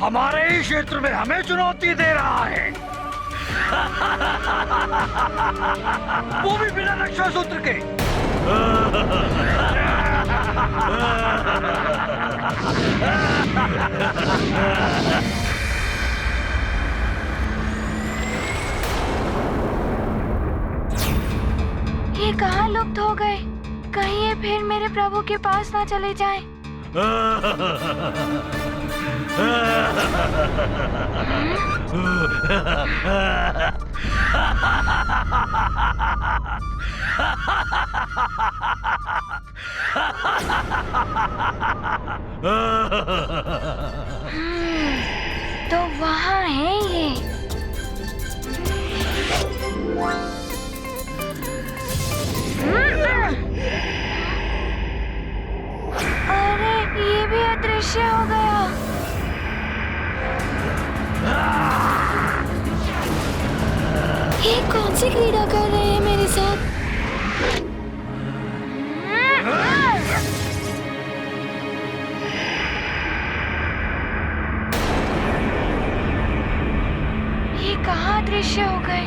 हमारे ही क्षेत्र में हमें चुनौती दे रहा है। वो भी बिना रक्षा सूत्र के। ये कहाँ लुप्त हो गए? कहीं ये फिर मेरे प्रभु के पास ना चले जाएं। तो वहाँ है ये। अरे ये भी अदृश्य हो गया। ये कौन सी क्रीड़ा कर रहे हैं मेरे साथ? ये कहाँ अदृश्य हो गए?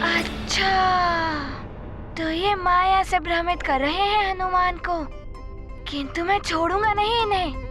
अच्छा, तो ये माया से भ्रमित कर रहे हैं हनुमान को, किंतु मैं छोड़ूंगा नहीं इन्हें।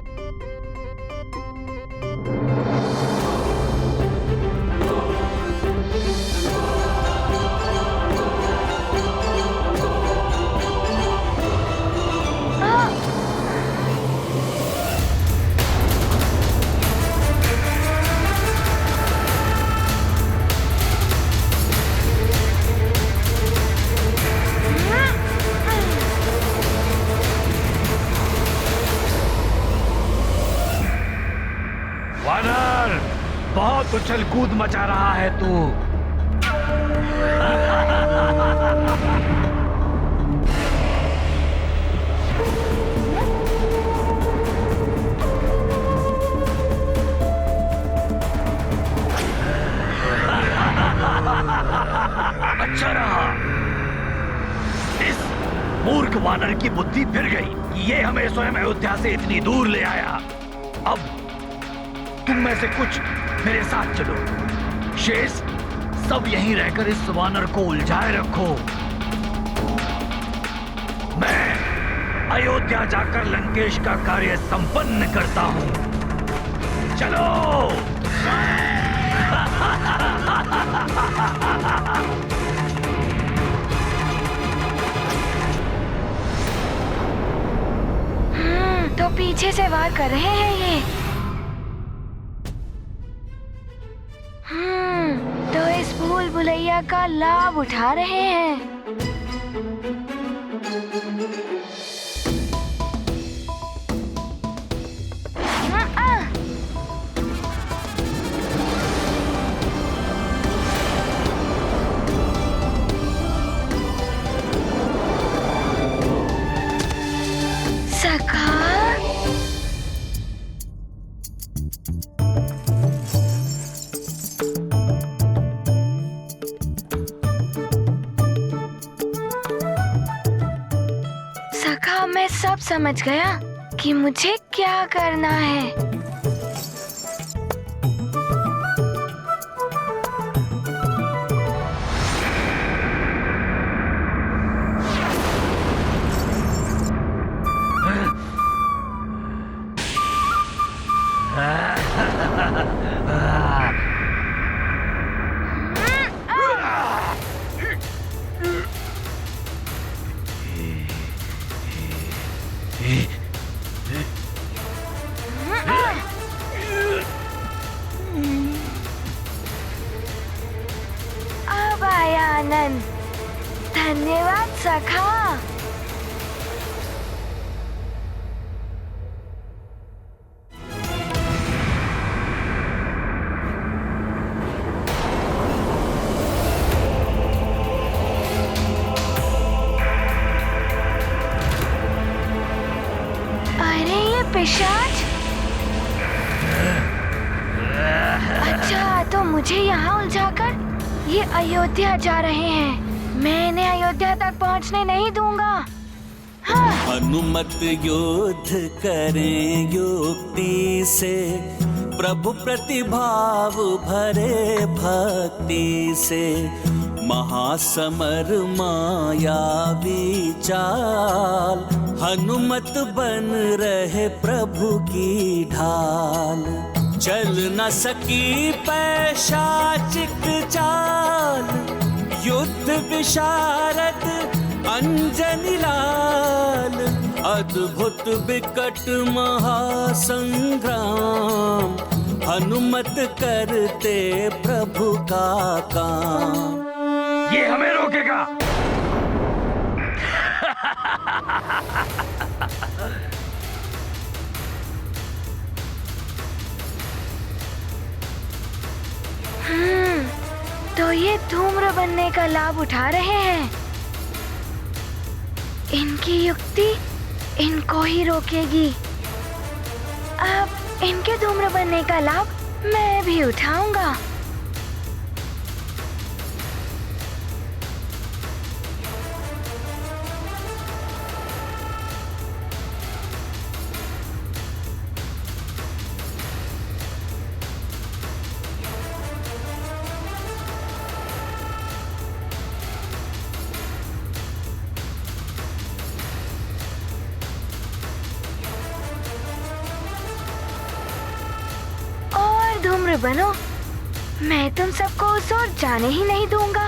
बहुत उछल कूद मचा रहा है तू। अच्छा रहा, इस मूर्ख वानर की बुद्धि फिर गई कि ये हमें स्वयं अयोध्या से इतनी दूर ले आया। अब तुम में से कुछ मेरे साथ चलो। शेष सब यहीं रहकर इस वानर को उलझाए रखो। मैं अयोध्या जाकर लंकेश का कार्य संपन्न करता हूं। चलो। तो पीछे से वार कर रहे हैं ये। तो इस भूल भुलैया का लाभ उठा रहे हैं। सखा, मैं सब समझ गया कि मुझे क्या करना है। अब आया आनंद। धन्यवाद सखा। अरे ये पिशाच। अच्छा, तो मुझे यहाँ उलझाकर ये अयोध्या जा रहे हैं। मैं इन्हें अयोध्या तक पहुँचने नहीं दूंगा। हाँ। हनुमत युद्ध करें युक्ति से, प्रभु प्रतिभाव भरे भक्ति से। महासमर मायावी चाल, हनुमत बन रहे प्रभु की ढाल। चल न सकी पैशाचिक चाल, युद्ध विशारद अंजनी लाल। अद्भुत विकट महासंग्राम, हनुमत करते प्रभु का काम। ये हमें रोकेगा? तो ये धूम्र बनने का लाभ उठा रहे हैं। इनकी युक्ति इनको ही रोकेगी। अब इनके धूम्र बनने का लाभ मैं भी उठाऊंगा। धूम्र बनो, मैं तुम सबको उस ओर जाने ही नहीं दूंगा।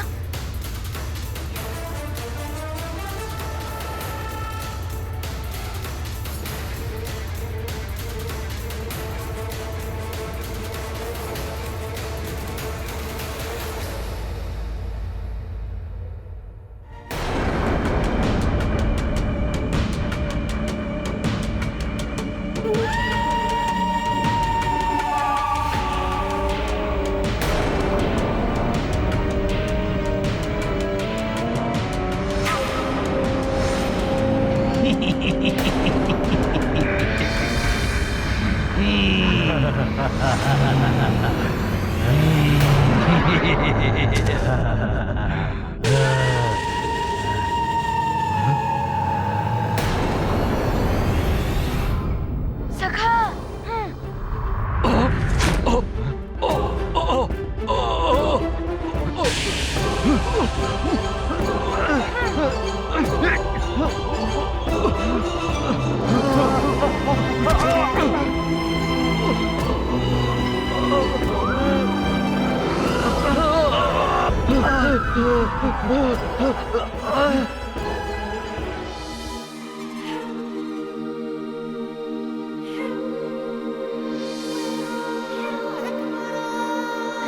सखा,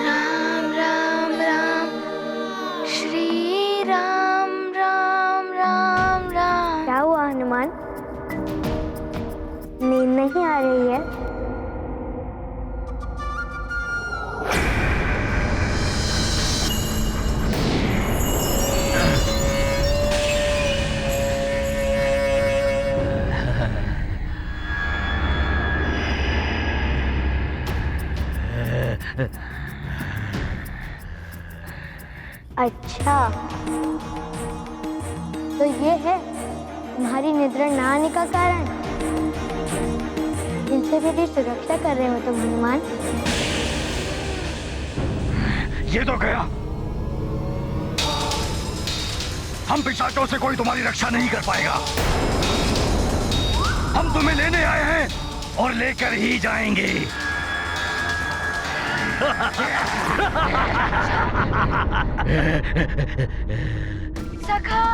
राम राम राम, श्री राम राम राम राम। क्या हुआ हनुमान, नींद नहीं आ रही है? अच्छा, तो ये है तुम्हारी निद्रा न आने का कारण। इनसे मेरी सुरक्षा कर रहे हो तुम हनुमान। ये तो गया। हम पिशाचों से कोई तुम्हारी रक्षा नहीं कर पाएगा। हम तुम्हें लेने आए हैं और लेकर ही जाएंगे। सखा,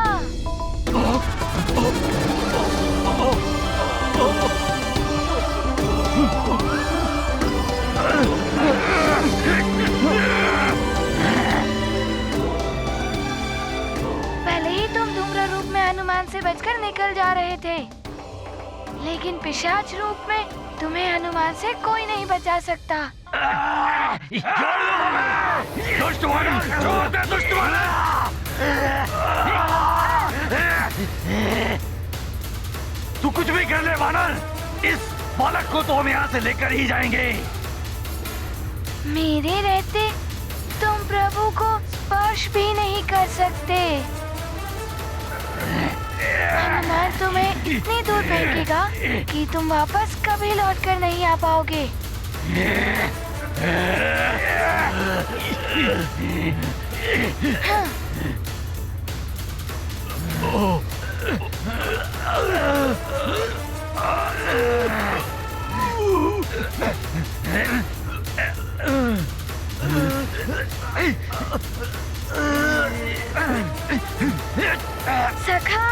पहले ही तुम धूम्र रूप में हनुमान से बचकर निकल जा रहे थे, लेकिन पिशाच रूप में तुम्हें हनुमान से कोई नहीं बचा सकता। तू कुछ भी कर ले वानर, इस बालक को तो हम यहाँ से लेकर ही जाएंगे। मेरे रहते तुम प्रभु को स्पर्श भी नहीं कर सकते। हनुमान तुम्हें इतनी दूर फेंकेगा कि तुम वापस कभी लौटकर नहीं आ पाओगे। हाँ। सखा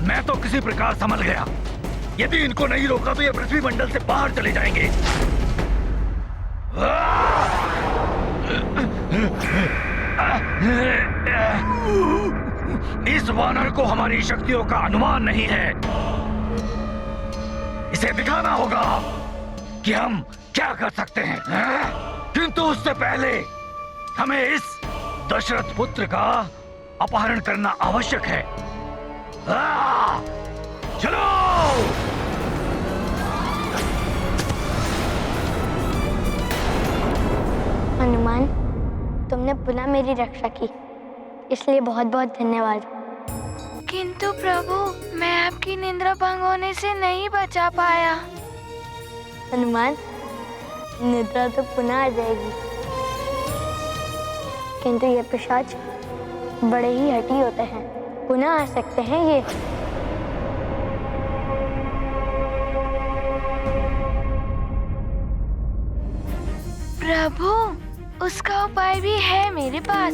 मैं तो किसी प्रकार संभल गया। यदि इनको नहीं रोका तो ये पृथ्वी मंडल से बाहर चले जाएंगे। इस वानर को हमारी शक्तियों का अनुमान नहीं है। इसे दिखाना होगा कि हम क्या कर सकते हैं। किंतु उससे पहले हमें इस दशरथ पुत्र का अपहरण करना आवश्यक है। चलो। हनुमान, तुमने पुनः मेरी रक्षा की, इसलिए बहुत बहुत धन्यवाद। किंतु प्रभु, मैं आपकी निद्रा भंग होने से नहीं बचा पाया। हनुमान, निद्रा तो पुनः आ जाएगी, किंतु ये पिशाच बड़े ही हठी होते हैं, पुनः आ सकते हैं ये। प्रभु, उसका उपाय भी है मेरे पास।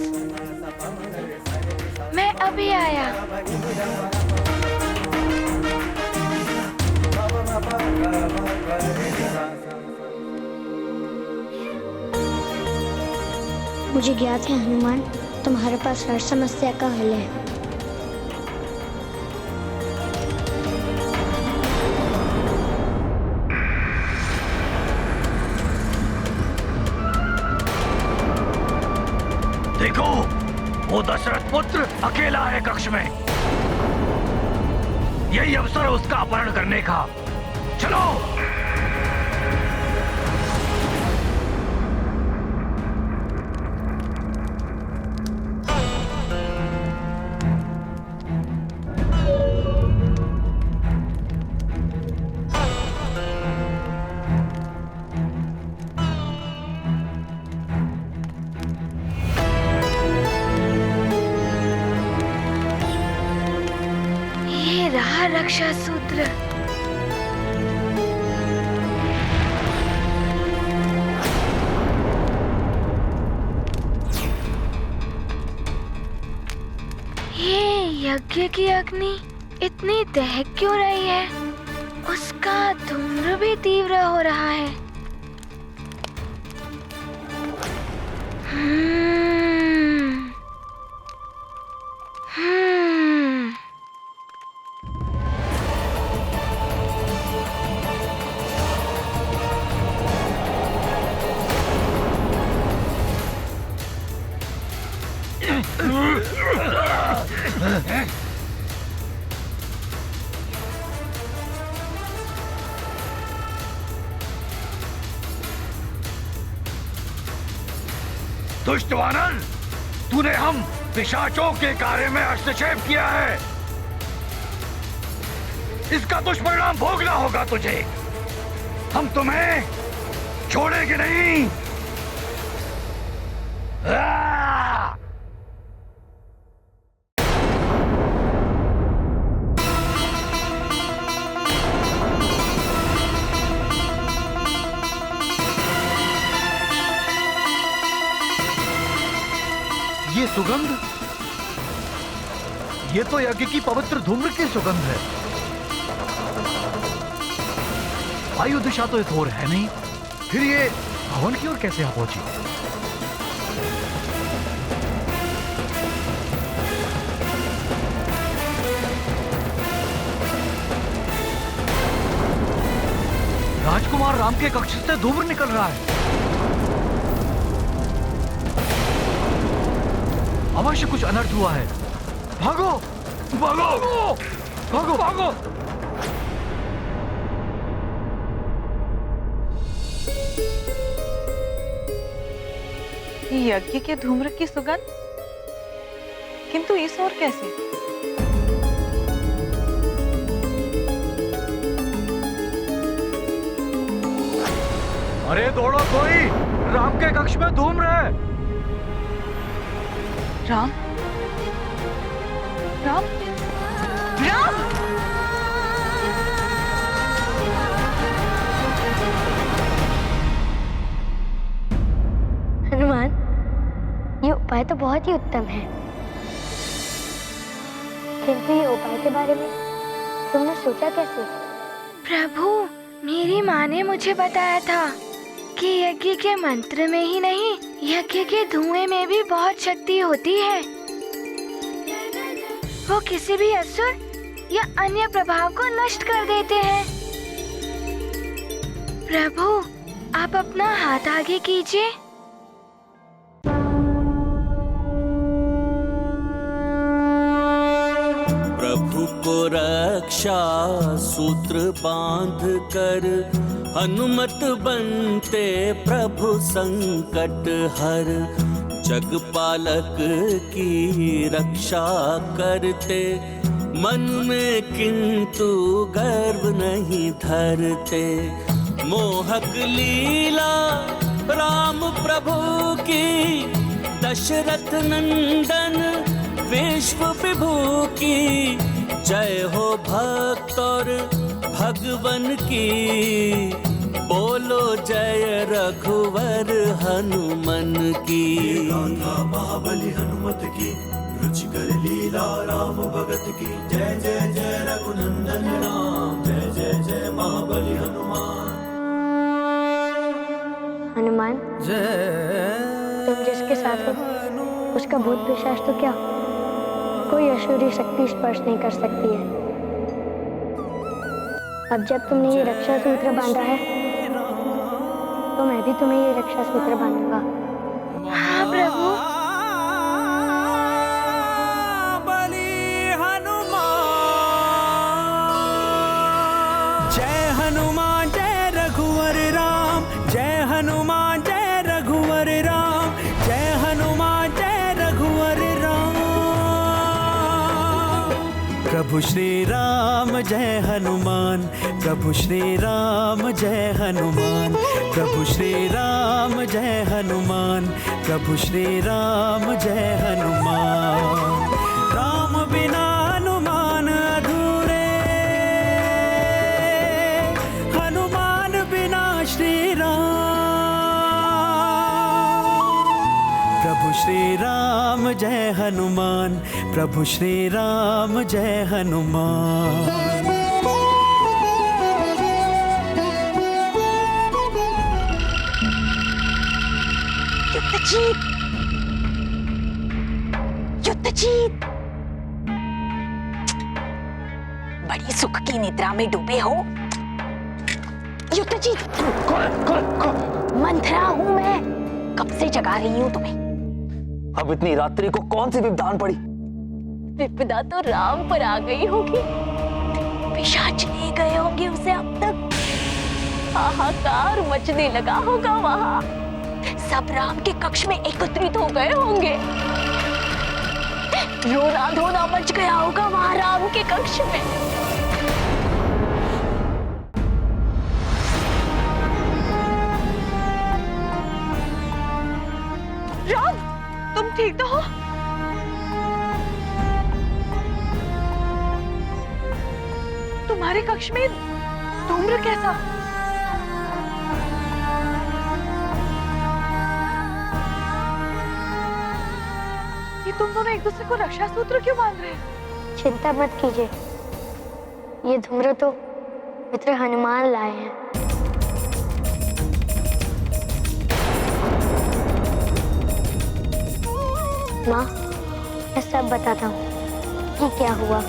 मैं अभी आया। मुझे ज्ञात है हनुमान, तुम्हारे पास हर समस्या का हल है। देखो, वो दशरथ पुत्र अकेला है कक्ष में। यही अवसर है उसका अपहरण करने का। चलो। रक्षा सूत्र। ये यज्ञ की अग्नि इतनी दहक क्यों रही है? उसका धूम्र भी तीव्र हो रहा है। दुष्ट वानर, तूने हम पिशाचों के कार्य में हस्तक्षेप किया है। इसका दुष्परिणाम भोगना होगा तुझे। हम तुम्हें छोड़ेंगे नहीं। ये सुगंध, ये तो यज्ञ की पवित्र धूम्र की सुगंध है। वायु दिशा तो इस ओर है नहीं, फिर ये भवन की ओर कैसे आ पहुंची? राजकुमार राम के कक्ष से धूम्र निकल रहा है। अवश्य कुछ अनर्थ हुआ है। भागो भागो भागो भागो। यज्ञ के धूम्र की सुगंध, किंतु इस ओर कैसे? अरे दौड़ो कोई, राम के कक्ष में धूम्र है। राम राम राम। हनुमान, ये उपाय तो बहुत ही उत्तम है, किंतु ये उपाय के बारे में तुमने सोचा कैसे? प्रभु, मेरी माँ ने मुझे बताया था कि यज्ञ के मंत्र में ही नहीं, यज्ञ के धुएं में भी बहुत शक्ति होती है। वो किसी भी असुर या अन्य प्रभाव को नष्ट कर देते हैं। प्रभु, आप अपना हाथ आगे कीजिए। प्रभु को रक्षा सूत्र बांध कर, हनुमत बनते प्रभु संकट हर। जग पालक की रक्षा करते, मन में किंतु गर्व नहीं धरते। मोहक लीला राम प्रभु की, दशरथ नंदन विश्व विभू की। जय हो भक्त और भगवन की, बोलो जय रघुवर हनुमन की। गाथा महाबली हनुमत की, रुचिकर लीला राम भगत की। जय जय जय रघुनंदन राम, जय जय जय महाबली हनुमान। हनुमान, तुम जिसके साथ हो उसका भूत पिशाच तो क्या, कोई असुरी शक्ति स्पर्श नहीं कर सकती है। अब जब तुमने ये रक्षा सूत्र बांधा है, तो मैं भी तुम्हें ये रक्षा सूत्र बांधूंगा। हाँ प्रभु। जय हनुमान जय रघुवर राम, जय हनुमान जय रघुवर राम, जय हनुमान जय रघुवर राम। प्रभु श्री राम जय हनुमान, प्रभु श्री राम जय हनुमान, प्रभु श्री राम जय हनुमान, प्रभु श्री राम जय हनुमान। राम बिना हनुमान अधूरे, हनुमान बिना श्री राम। प्रभु श्री राम जय हनुमान, प्रभु श्री राम जय हनुमान। युद्धजीत, युद्धजीत, बड़ी सुख की निद्रा में डूबे हो। युद्धजीत, मंथरा हूं मैं, कब से जगा रही हूं तुम्हें। अब इतनी रात्रि को कौन सी विपदान पड़ी? विपदा तो राम पर आ गई होगी, पिशाच ले गए होंगे उसे अब तक। हाहाकार मचने लगा होगा वहां, सब राम के कक्ष में एकत्रित हो गए होंगे। रोना धोना मच गया होगा वहां राम के कक्ष में। राम, तुम ठीक तो हो? तुम्हारे कक्ष में धूम्र कैसा? ये तुम दोनों एक दूसरे को रक्षा सूत्र क्यों बांध रहे हैं? चिंता मत कीजिए, ये धूम्र तो मित्र हनुमान लाए हैं। माँ, मैं सब बताता हूँ कि क्या हुआ।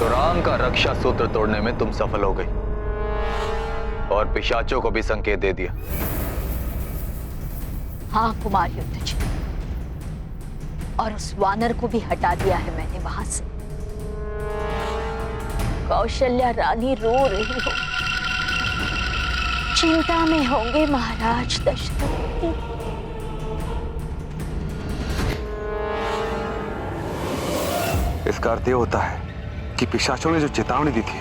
तो राम का रक्षा सूत्र तोड़ने में तुम सफल हो गई और पिशाचों को भी संकेत दे दिया। हाँ कुमार युधिष्ठिर, और उस वानर को भी हटा दिया है मैंने वहां से। कौशल्या रानी रो रही हो, चिंता में होंगे महाराज दशरथ। इसका अर्थ यह होता है कि पिशाचों ने जो चेतावनी दी थी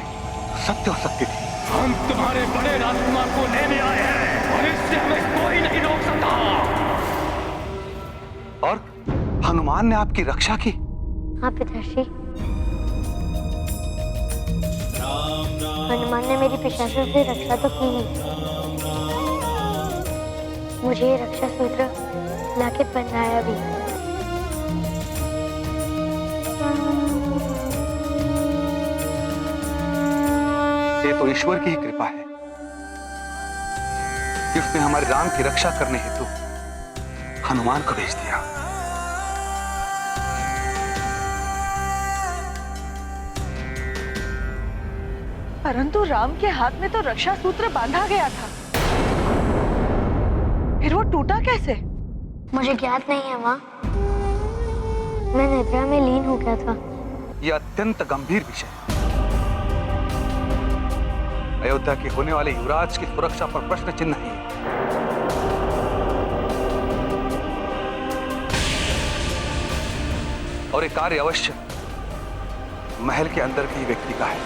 सत्य हो सकती थी। हम तुम्हारे बड़े राजकुमार को लेने आए हैं और इससे हमें कोई नहीं रोक सकता। और हनुमान ने आपकी रक्षा की? हाँ पिताश्री, हनुमान ने मेरी पिशाचों से रक्षा तो की नहीं, मुझे ये रक्षा सूत्र लाके पहनाया भी। ये तो ईश्वर की ही कृपा है कि उसने हमारे राम की रक्षा करने हेतु हनुमान को भेज दिया। परंतु राम के हाथ में तो रक्षा सूत्र बांधा गया था, फिर वो टूटा कैसे? मुझे ज्ञात नहीं है माँ, मैं निद्रा में लीन हो गया था। यह अत्यंत गंभीर विषय है। अयोध्या के होने वाले युवराज की सुरक्षा पर प्रश्न चिन्ह है। और एक कार्य अवश्य महल के अंदर के ही व्यक्ति का है।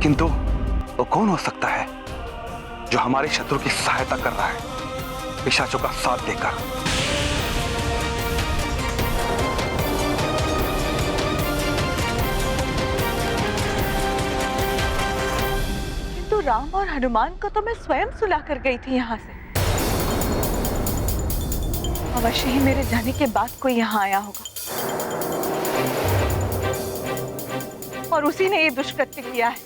किंतु वो कौन हो सकता है जो हमारे शत्रु की सहायता कर रहा है पिशाचों का साथ देकर? किंतु राम और हनुमान को तो मैं स्वयं सुला कर गई थी यहाँ से। अवश्य ही मेरे जाने के बाद कोई यहाँ आया होगा और उसी ने ये दुष्कृत्य किया है।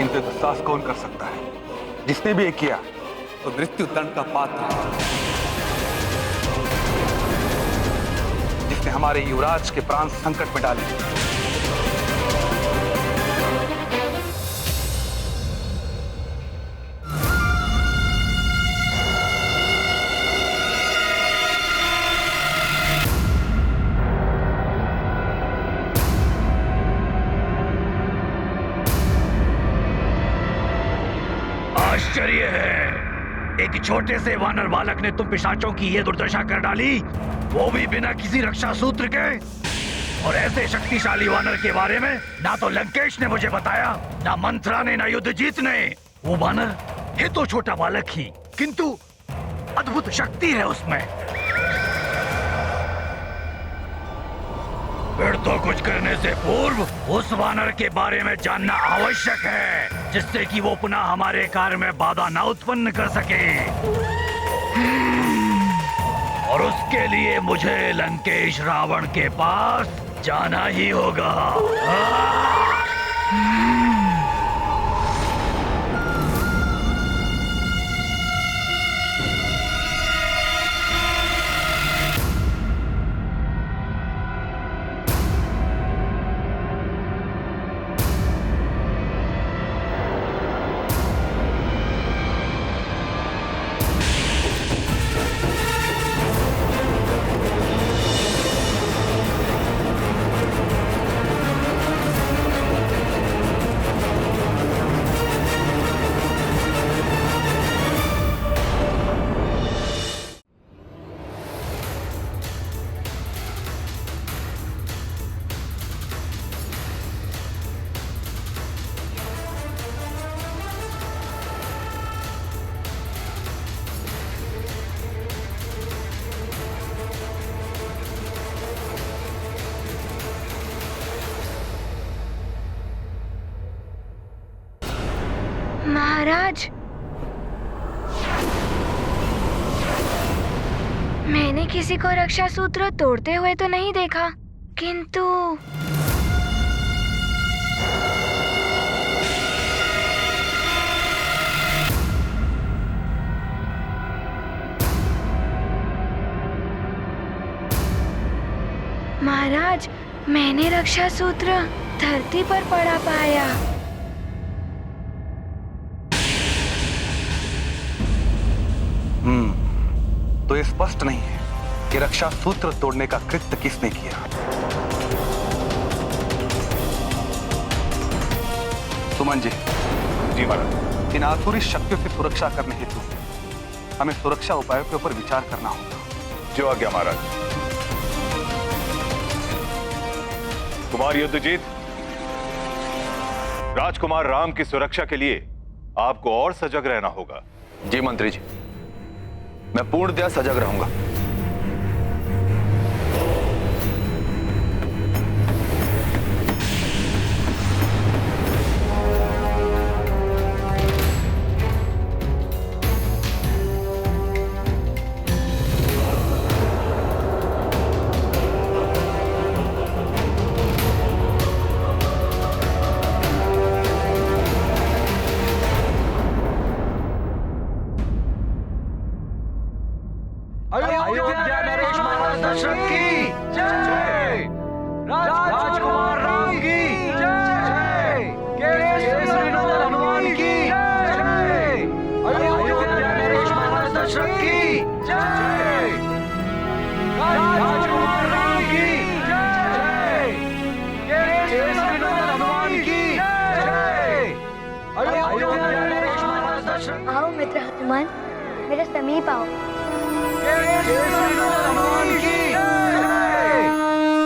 इनसे दुस्साहस कौन कर सकता है? जिसने भी ये किया तो मृत्यु दंड का पात्र है। जिसने हमारे युवराज के प्राण संकट में डाले। आश्चर्य है, एक छोटे से वानर बालक ने तुम पिशाचों की ये दुर्दशा कर डाली, वो भी बिना किसी रक्षा सूत्र के। और ऐसे शक्तिशाली वानर के बारे में ना तो लंकेश ने मुझे बताया, ना मंथरा ने, ना युद्धजीत ने। वो वानर है तो छोटा बालक ही, किंतु अद्भुत शक्ति है उसमें। फिर तो कुछ करने से पूर्व उस वानर के बारे में जानना आवश्यक है, जिससे कि वो पुनः हमारे कार्य में बाधा न उत्पन्न कर सके। और उसके लिए मुझे लंकेश रावण के पास जाना ही होगा। महाराज, मैंने किसी को रक्षा सूत्र तोड़ते हुए तो नहीं देखा, किंतु महाराज, मैंने रक्षा सूत्र धरती पर पड़ा पाया। तो ये स्पष्ट नहीं है कि रक्षा सूत्र तोड़ने का कृत्य किसने किया। सुमन जी। जी महाराज। इन आसुरी शक्तियों से सुरक्षा करने हेतु हमें सुरक्षा उपायों के ऊपर विचार करना होगा। जो आज्ञा महाराज। कुमार युद्धजीत, राजकुमार राम की सुरक्षा के लिए आपको और सजग रहना होगा। जी मंत्री जी, मैं पूर्णतया सजग रहूंगा। अयोध्या नरेश महाराज दशरथ की जय। राजकुमार राम की जय। केसरी नंदन हनुमान की जय। अयोध्या नरेश महाराज दशरथ की जय। राजकुमार राम की जय। केसरी नंदन हनुमान की जय। अयोध्या नरेश महाराज दशरथ। आओ मित्र हनुमान, मेरे समीप आओ।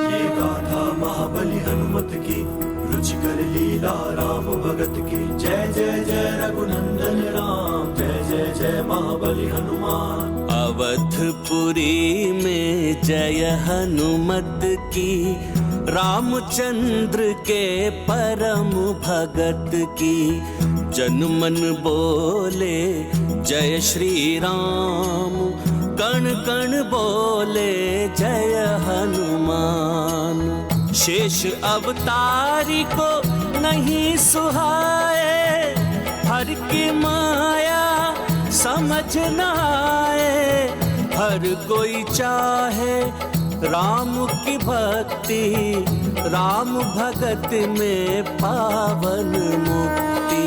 ये गाथा महाबली हनुमत की, रुचिकर लीला राम भगत की। जय जय जय रघुनंदन राम, जय जय जय महाबली हनुमान। अवधपुरी में जय हनुमत की, रामचंद्र के परम भगत की। जन मन बोले जय श्री राम, कण कण बोले जय हनुमान। शेष अवतारी को नहीं सुहाए, हर की माया समझ न आए। हर कोई चाहे राम की भक्ति, राम भगत में पावन मुक्ति।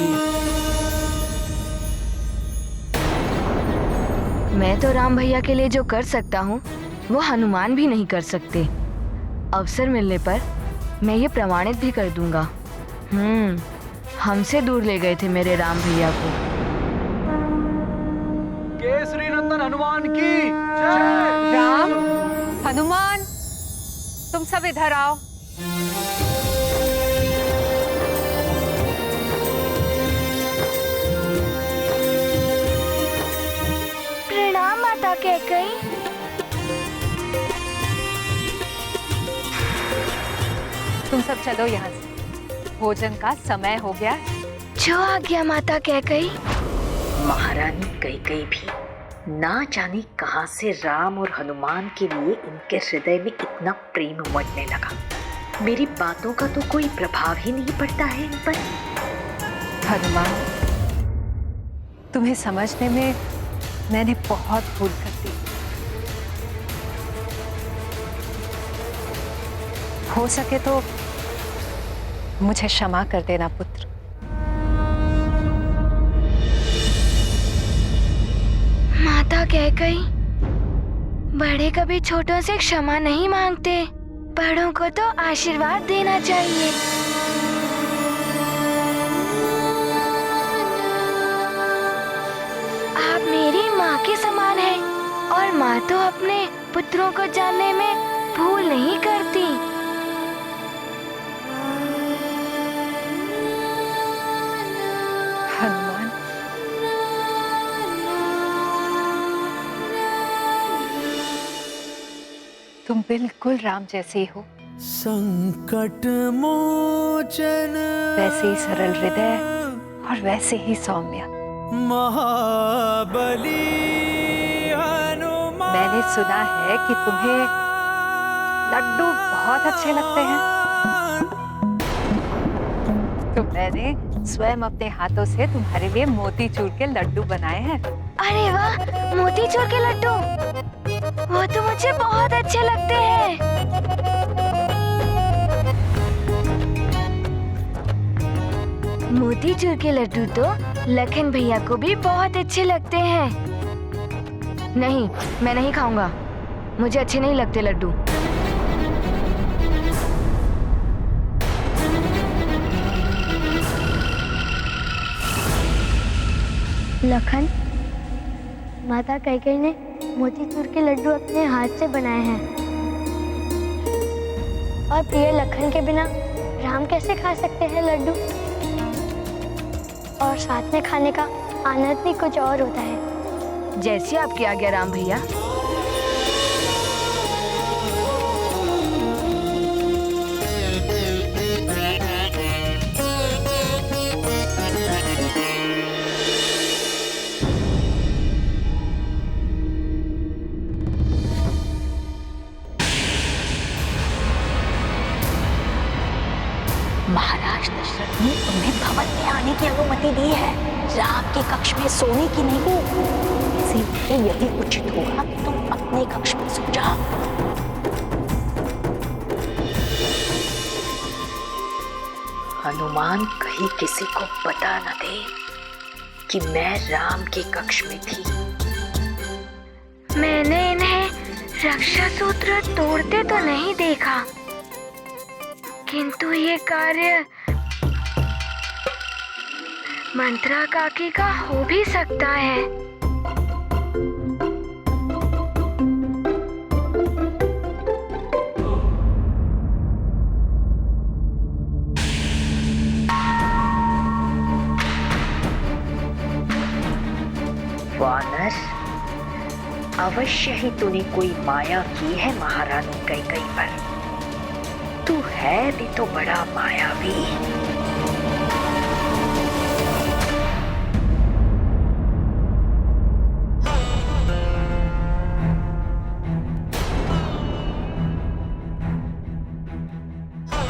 मैं तो राम भैया के लिए जो कर सकता हूँ वो हनुमान भी नहीं कर सकते। अवसर मिलने पर मैं ये प्रमाणित भी कर दूंगा। हमसे दूर ले गए थे मेरे राम भैया को। केसरी नंदन हनुमान की जय। राम, हनुमान, तुम सब इधर आओ। प्रणाम माता कैकेयी। तुम सब चलो यहाँ से, भोजन का समय हो गया। जो आज्ञा माता कैकेयी। महारानी कैकेयी भी ना जाने कहां से राम और हनुमान के लिए इनके हृदय में इतना प्रेम उमड़ने लगा। मेरी बातों का तो कोई प्रभाव ही नहीं पड़ता है इन पर। हनुमान, तुम्हें समझने में मैंने बहुत भूल कर दी। हो सके तो मुझे क्षमा कर देना पुत्र। माता कैकेयी, बड़े कभी छोटों से क्षमा नहीं मांगते, बड़ों को तो आशीर्वाद देना चाहिए। आप मेरी माँ के समान हैं और माँ तो अपने पुत्रों को जानने में भूल नहीं करती। हनुमान, तुम बिल्कुल राम जैसे ही हो। संकट मोचन, वैसे ही सरल हृदय और वैसे ही सौम्य। महाबली हनुमान। मैंने सुना है कि तुम्हें लड्डू बहुत अच्छे लगते हैं, तो मैंने स्वयं अपने हाथों से तुम्हारे लिए मोतीचूर के लड्डू बनाए हैं। अरे वाह, मोतीचूर के लड्डू, वो तो मुझे बहुत अच्छे लगते हैं। मोतीचूर के लड्डू तो लखन भैया को भी बहुत अच्छे लगते हैं। नहीं, मैं नहीं खाऊंगा, मुझे अच्छे नहीं लगते लड्डू। लखन, माता कैकेयी ने मोतीचूर के लड्डू अपने हाथ से बनाए हैं, और प्रिय लखन के बिना राम कैसे खा सकते हैं लड्डू? और साथ में खाने का आनंद भी कुछ और होता है। जैसी आपकी आज्ञा राम भैया। महाराज दशरथ ने तुम्हें भवन में आने की अनुमति दी है, राम के कक्ष में सोने की नहीं। इसीलिए यही उचित होगा कि तुम अपने कक्ष में सो जाओ। हनुमान कहीं किसी को पता न दे कि मैं राम के कक्ष में थी। मैंने इन्हें रक्षा सूत्र तोड़ते तो नहीं देखा, किंतु ये कार्य मंत्रा काकी का हो भी सकता है। वानर, अवश्य ही तूने कोई माया की है महारानी कैकेयी पर। तू है भी तो बड़ा मायावी।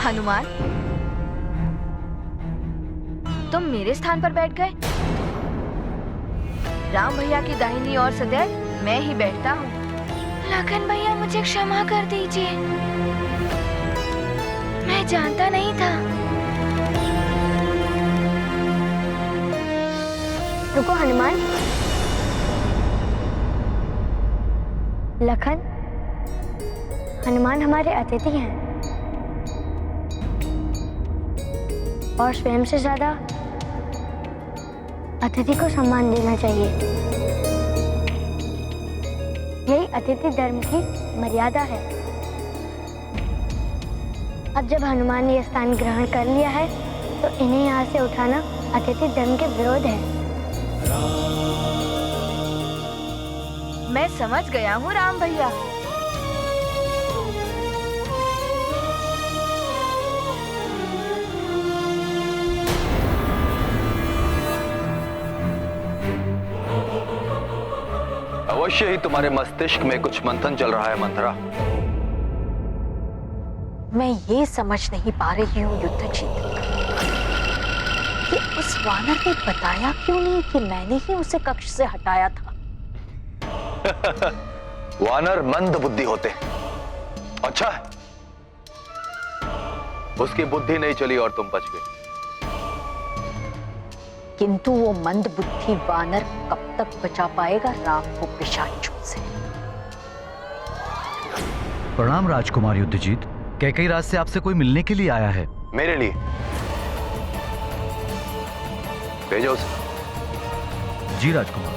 हनुमान, तुम मेरे स्थान पर बैठ गए। राम भैया की दाहिनी ओर सदैव मैं ही बैठता हूँ। लखन भैया, मुझे क्षमा कर दीजिए, मैं जानता नहीं था। रुको हनुमान। लखन, हनुमान हमारे अतिथि हैं और स्वयं से ज्यादा अतिथि को सम्मान देना चाहिए। यही अतिथि धर्म की मर्यादा है। अब जब हनुमान ने यह स्थान ग्रहण कर लिया है तो इन्हें यहाँ से उठाना अतिथि धर्म के विरोध है। मैं समझ गया हूँ राम भैया। अवश्य ही तुम्हारे मस्तिष्क में कुछ मंथन चल रहा है मंथरा। मैं ये समझ नहीं पा रही हूँ युद्धजीत कि उस वानर ने बताया क्यों नहीं कि मैंने ही उसे कक्ष से हटाया था। वानर मंद बुद्धि होते हैं। अच्छा है, उसकी बुद्धि नहीं चली और तुम बच गए। किंतु वो मंद बुद्धि वानर कब तक बचा पाएगा राम को पिशाचों से। प्रणाम राजकुमार युद्धजीत। कैकेयी राज से आपसे कोई मिलने के लिए आया है। मेरे लिए भेजो उसे। जी राजकुमार।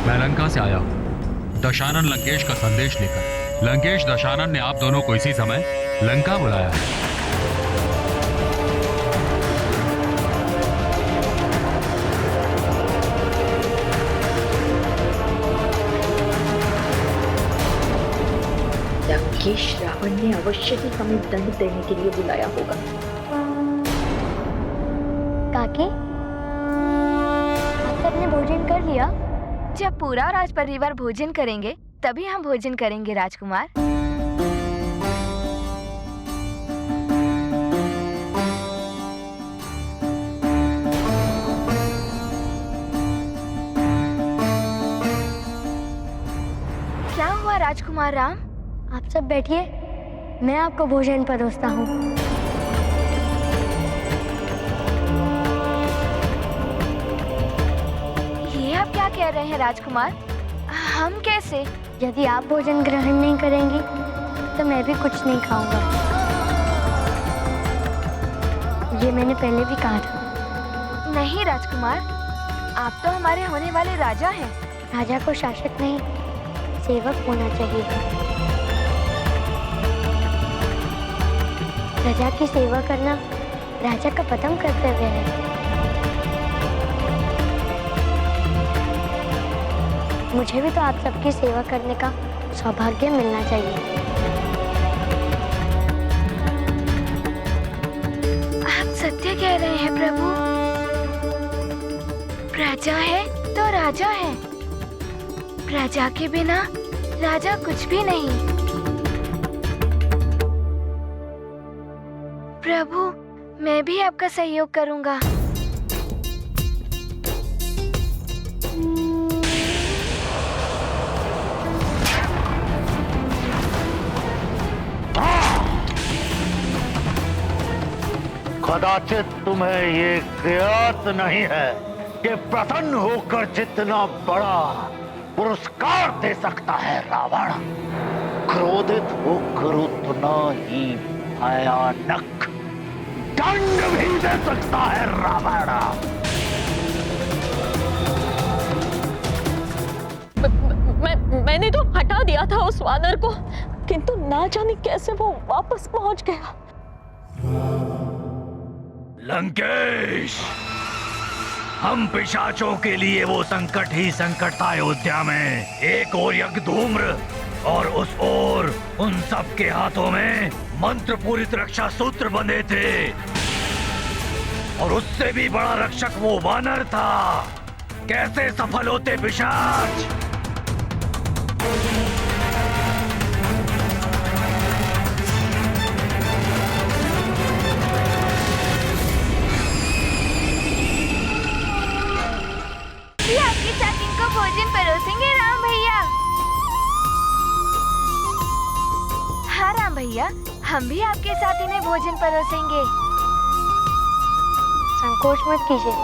मैं लंका से आया हूं दशानन लंकेश का संदेश लेकर। लंकेश दशानन ने आप दोनों को इसी समय लंका बुलाया है। लंकेश रावण ने अवश्य ही हमें दंड देने के लिए बुलाया होगा। काकी, आप सबने भोजन कर लिया? जब पूरा राजपरिवार भोजन करेंगे तभी हम भोजन करेंगे राजकुमार। हुआ राजकुमार राम? आप सब बैठिए, मैं आपको भोजन परोसता हूँ। ये आप क्या कह रहे हैं राजकुमार? हम कैसे? यदि आप भोजन ग्रहण नहीं करेंगी तो मैं भी कुछ नहीं खाऊंगा। ये मैंने पहले भी कहा था। नहीं राजकुमार, आप तो हमारे होने वाले राजा हैं। राजा को शासक नहीं, सेवक होना चाहिए। प्रजा की सेवा करना राजा का प्रथम कर्तव्य है। मुझे भी तो आप सबकी सेवा करने का सौभाग्य मिलना चाहिए। आप सत्य कह रहे हैं प्रभु। प्रजा है तो राजा है, प्रजा के बिना राजा कुछ भी नहीं। प्रभु, मैं भी आपका सहयोग करूंगा। कदाचित तुम्हें ये ज्ञात नहीं है कि प्रसन्न होकर जितना बड़ा पुरस्कार दे सकता है रावण, क्रोधित होकर उतना ही भयानक दंड भी दे सकता है रावण। मैंने तो हटा दिया था उस वानर को, किंतु ना जाने कैसे वो वापस पहुंच गया। लंकेश, हम पिशाचों के लिए वो संकट ही संकट था अयोध्या में। एक ओर यज्ञधूम्र और उस ओर उन सब के हाथों में मंत्र पूरित रक्षा सूत्र बंधे थे, और उससे भी बड़ा रक्षक वो वानर था। कैसे सफल होते पिशाच? आपकी चाकिन को भोजन परोसेंगे राम भैया। हाँ राम भैया, हम भी आपके साथ इन्हें भोजन परोसेंगे। संकोच मत कीजिए।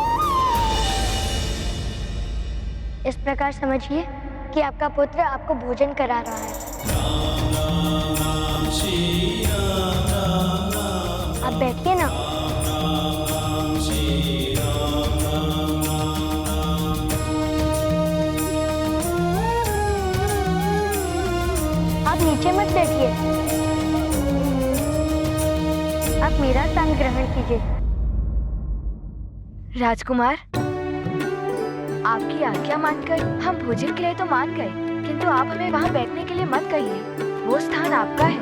इस प्रकार समझिए कि आपका पुत्र आपको भोजन करा रहा है। आप बैठिए ना। आप नीचे मत बैठिए, आप मेरा स्थान ग्रहण कीजिए। राजकुमार, आपकी आज्ञा मानकर हम भोजन के लिए तो मान गए, किंतु आप हमें वहाँ बैठने के लिए मत कहिए। वो स्थान आपका है।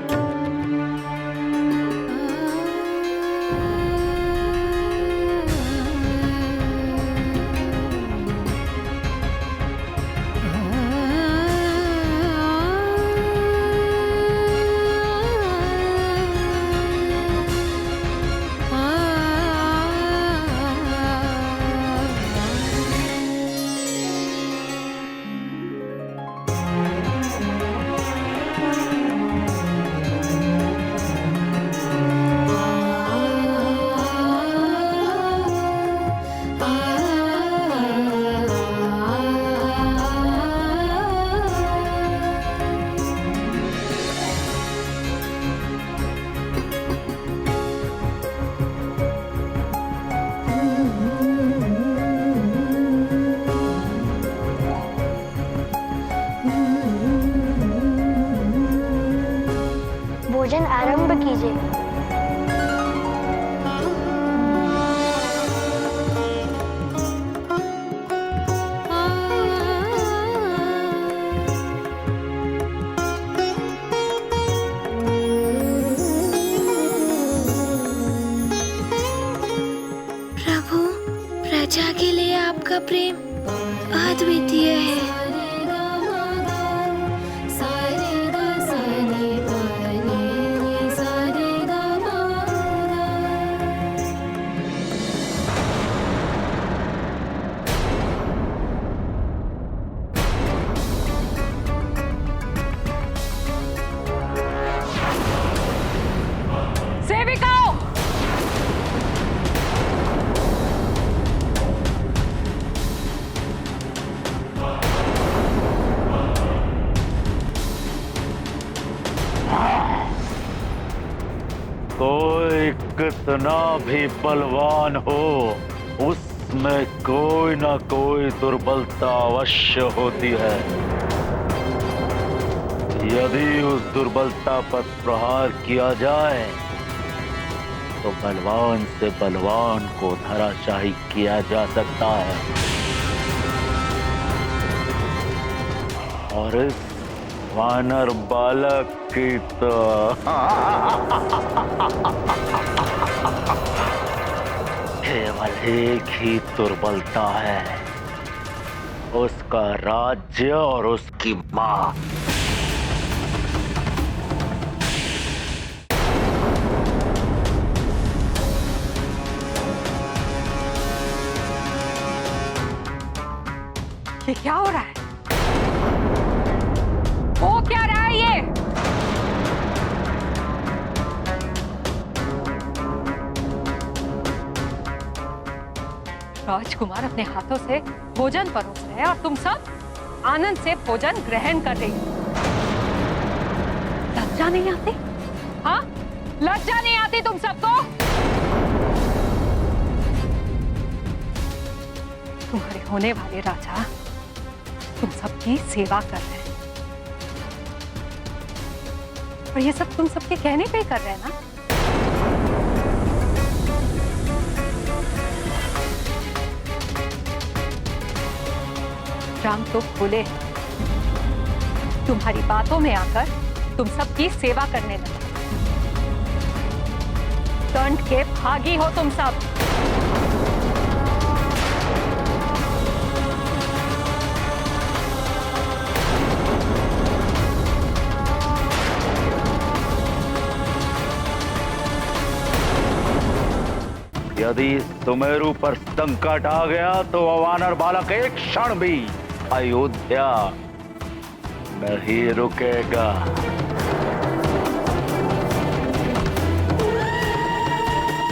भोजन आरंभ कीजिए। प्रभु, प्रजा के लिए आपका प्रेम अद्वितीय है। कितना भी बलवान हो, उसमें कोई ना कोई दुर्बलता अवश्य होती है। यदि उस दुर्बलता पर प्रहार किया जाए तो बलवान से बलवान को धराशायी किया जा सकता है। और इस वानर बालक की तो केवल एक ही दुर्बलता है, उसका राज्य और उसकी मां। ये क्या हो रहा है? हो क्या रहा है ये? राजकुमार अपने हाथों से भोजन परोस रहे हैं और तुम सब आनंद से भोजन ग्रहण कर रही हो। लज्जा नहीं आती? हाँ, लज्जा नहीं आती तुम सबको? तुम्हारे होने वाले राजा तुम सबकी सेवा कर रहे हैं और ये सब तुम सबके कहने पे ही कर रहे हैं ना? राम तो बोले तुम्हारी बातों में आकर तुम सबकी सेवा करने लगे। दंड के भागी हो तुम सब। यदि सुमेरु पर संकट आ गया तो वानर बालक एक क्षण भी अयोध्या नहीं रुकेगा।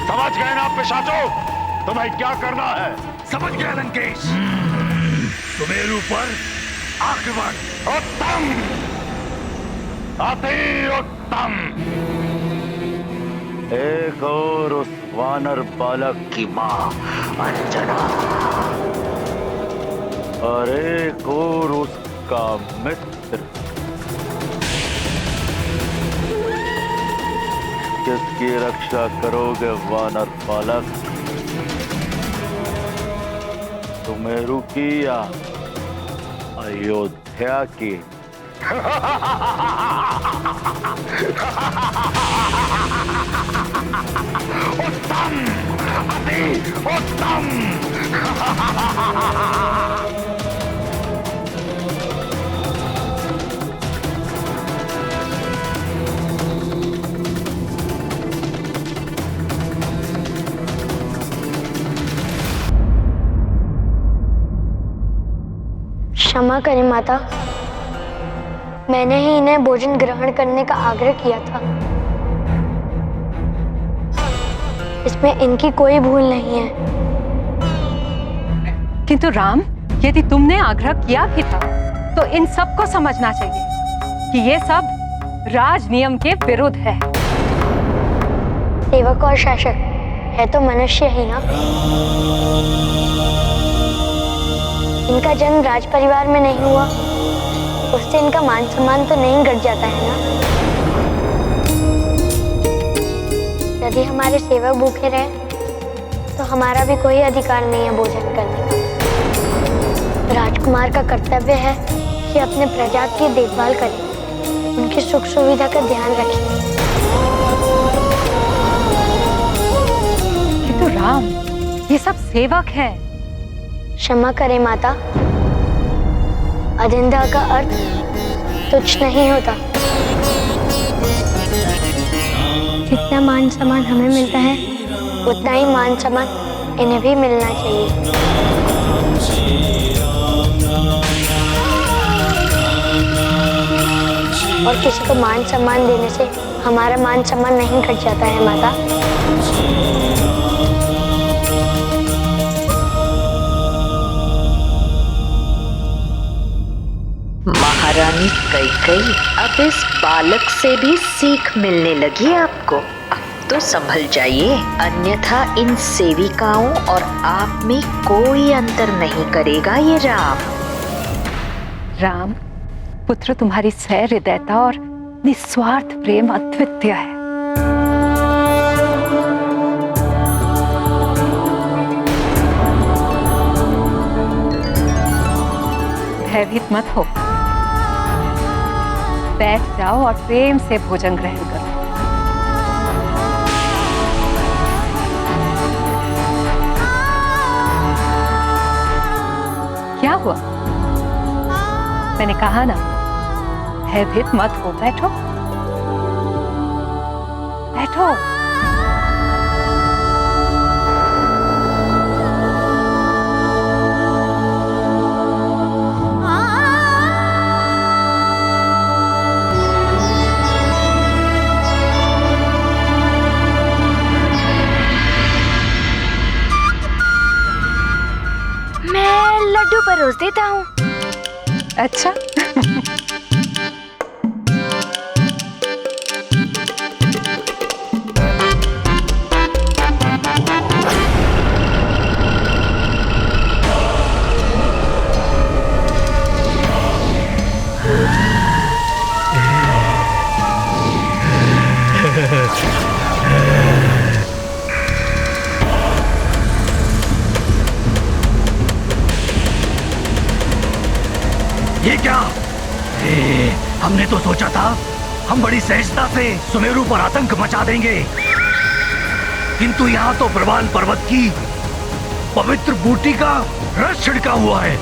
समझ गए ना पिशाचों, तुम्हें क्या करना है? समझ गया लंकेश। सुमेरु पर आक्रमण। उत्तम, अति उत्तम। एक और उस वानर बालक की मां अंजना और एक और उसका मित्र। किसकी रक्षा करोगे वानर बालक? सुमेरु की या अयोध्या की? उत्तम, अति उत्तम। क्षमा करें माता, मैंने ही इन्हें भोजन ग्रहण करने का आग्रह किया था। इसमें इनकी कोई भूल नहीं है। किंतु राम, यदि तुमने आग्रह किया भी था तो इन सबको समझना चाहिए कि ये सब राज नियम के विरुद्ध है। सेवक और शासक है तो मनुष्य ही ना। इनका जन्म राज परिवार में नहीं हुआ, उससे इनका मान सम्मान तो नहीं घट जाता है ना। यदि हमारे सेवक भूखे रहे तो हमारा भी कोई अधिकार नहीं है भोजन करने का। राजकुमार का कर्तव्य है कि अपने प्रजा की देखभाल करें, उनकी सुख सुविधा का ध्यान रखें। किंतु राम, ये सब सेवक हैं। क्षमा करें माता, अजिंदा का अर्थ तुच्छ नहीं होता। जितना मान सम्मान हमें मिलता है उतना ही मान सम्मान इन्हें भी मिलना चाहिए। और किसी को मान सम्मान देने से हमारा मान सम्मान नहीं घट जाता है माता। महारानी कैकेयी, अब इस बालक से भी सीख मिलने लगी आपको। तो संभल जाइए, अन्यथा इन सेविकाओं और आप में कोई अंतर नहीं करेगा ये राम। राम, पुत्र तुम्हारी सहृदयता और निस्वार्थ प्रेम अद्वितीय है। भयभीत मत हो, बैठ जाओ और प्रेम से भोजन ग्रहण करो। क्या हुआ? मैंने कहा ना, भयभीत मत हो, बैठो बैठो। मैं लड्डू परोस देता हूँ। अच्छा। ये क्या? हमने तो सोचा था हम बड़ी सहजता से सुमेरु पर आतंक मचा देंगे, किंतु यहाँ तो प्रवाल पर्वत की पवित्र बूटी का रस छिड़का हुआ है।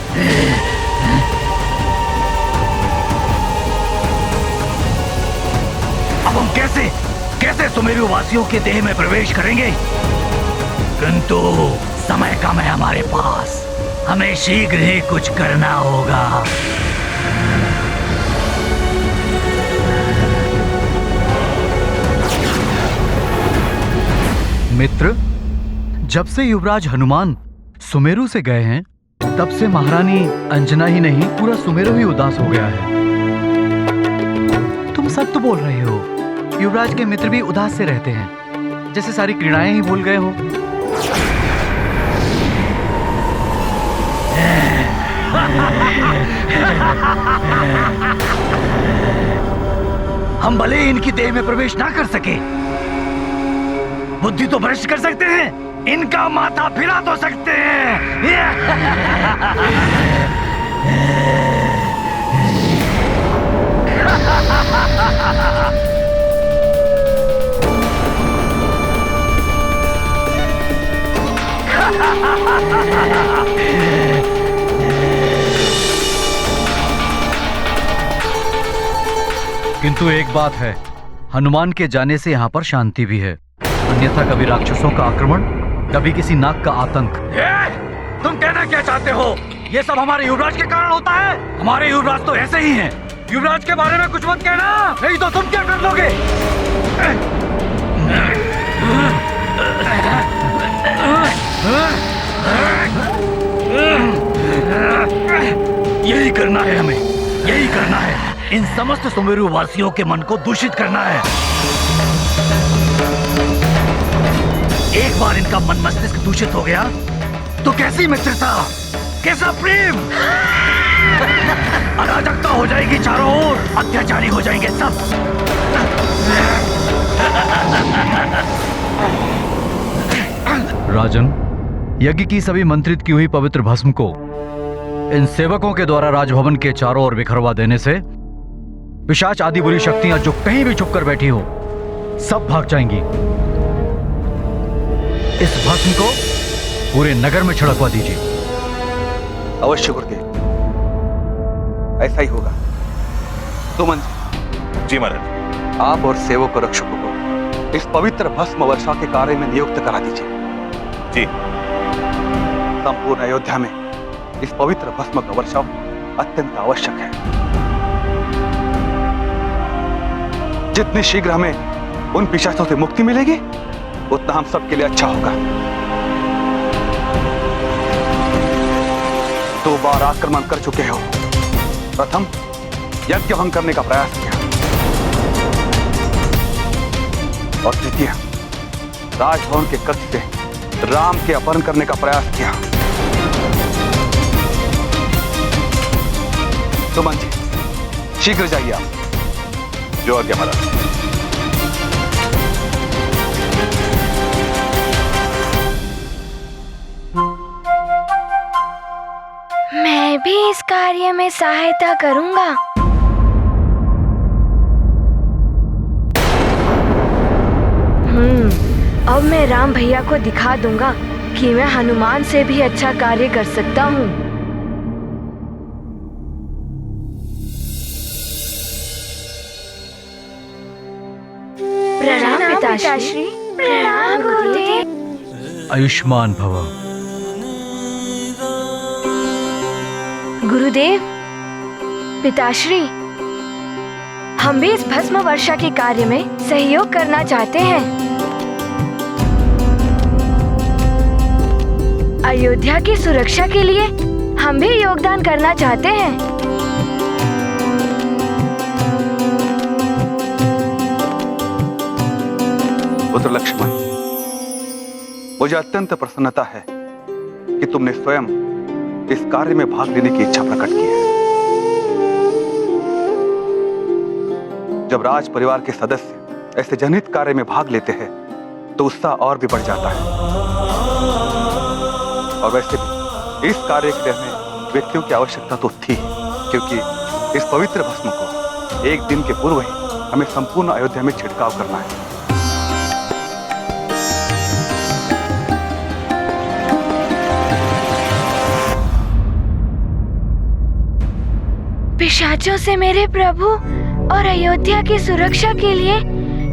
अब हम कैसे सुमेरु वासियों के देह में प्रवेश करेंगे? किंतु समय कम है हमारे पास, हमें शीघ्र ही कुछ करना होगा। मित्र, जब से युवराज हनुमान सुमेरु से गए हैं, तब से महारानी अंजना ही नहीं, पूरा सुमेरु ही उदास हो गया है। तुम सत्य बोल रहे हो, युवराज के मित्र भी उदास से रहते हैं, जैसे सारी क्रीड़ाएं ही भूल गए हो। हम भले ही इनकी देह में प्रवेश ना कर सके, बुद्धि तो भ्रष्ट कर सकते हैं, इनका माथा फिरा तो सकते हैं। किंतु एक बात है, हनुमान के जाने से यहाँ पर शांति भी है, अन्यथा कभी राक्षसों का आक्रमण, कभी किसी नाग का आतंक। तुम कहना क्या चाहते हो? ये सब हमारे युवराज के कारण होता है? हमारे युवराज तो ऐसे ही हैं। युवराज के बारे में कुछ मत कहना, नहीं तो तुम क्या कर लोगे? यही करना है हमें, यही करना है। इन समस्त सुमेरु वासियों के मन को दूषित करना है। एक बार इनका मन मस्तिष्क दूषित हो गया तो कैसी मित्रता, कैसा प्रेम, अराजकता हो जाएगी चारों ओर, अत्याचारी हो जाएंगे सब। राजन, यज्ञ की सभी मंत्रित की हुई पवित्र भस्म को इन सेवकों के द्वारा राजभवन के चारों ओर बिखरवा देने से पिशाच आदि बुरी शक्तियां जो कहीं भी छुपकर बैठी हो, सब भाग जाएंगी। इस भस्म को पूरे नगर में छिड़कवा दीजिए। अवश्य गुरुदेव, ऐसा ही होगा। सुमन जी महाराज, आप और सेवक और रक्षकों को इस पवित्र भस्म वर्षा के कार्य में नियुक्त करा दीजिए। जी। संपूर्ण अयोध्या में इस पवित्र भस्म का वर्षाव अत्यंत आवश्यक है। जितनी शीघ्र हमें उन पिशाचों से मुक्ति मिलेगी, उतना हम सबके लिए अच्छा होगा। 2 बार आक्रमण कर चुके हो। प्रथम यज्ञ भंग करने का प्रयास किया और द्वितीय राजभवन के कक्ष से राम के अपहरण करने का प्रयास किया। सुमन जी, शीघ्र जाइए आप। जो आज्ञा महाराज। मैं भी इस कार्य में सहायता करूंगा। अब मैं राम भैया को दिखा दूंगा कि मैं हनुमान से भी अच्छा कार्य कर सकता हूँ। प्रणाम पिताश्री। प्रणाम गुरुदेव। आयुष्मान भव। गुरुदेव, पिताश्री, हम भी इस भस्म वर्षा के कार्य में सहयोग करना चाहते हैं। अयोध्या की सुरक्षा के लिए हम भी योगदान करना चाहते हैं। पुत्र लक्ष्मण, मुझे अत्यंत प्रसन्नता है कि तुमने स्वयं इस कार्य में भाग लेने की इच्छा प्रकट की है। जब राज परिवार के सदस्य ऐसे जनहित कार्य में भाग लेते हैं तो उत्साह और भी बढ़ जाता है। और वैसे भी इस कार्य के लिए हमें व्यक्तियों की आवश्यकता तो थी, क्योंकि इस पवित्र भस्म को एक दिन के पूर्व ही हमें संपूर्ण अयोध्या में छिड़काव करना है। पिशाचों से मेरे प्रभु और अयोध्या की सुरक्षा के लिए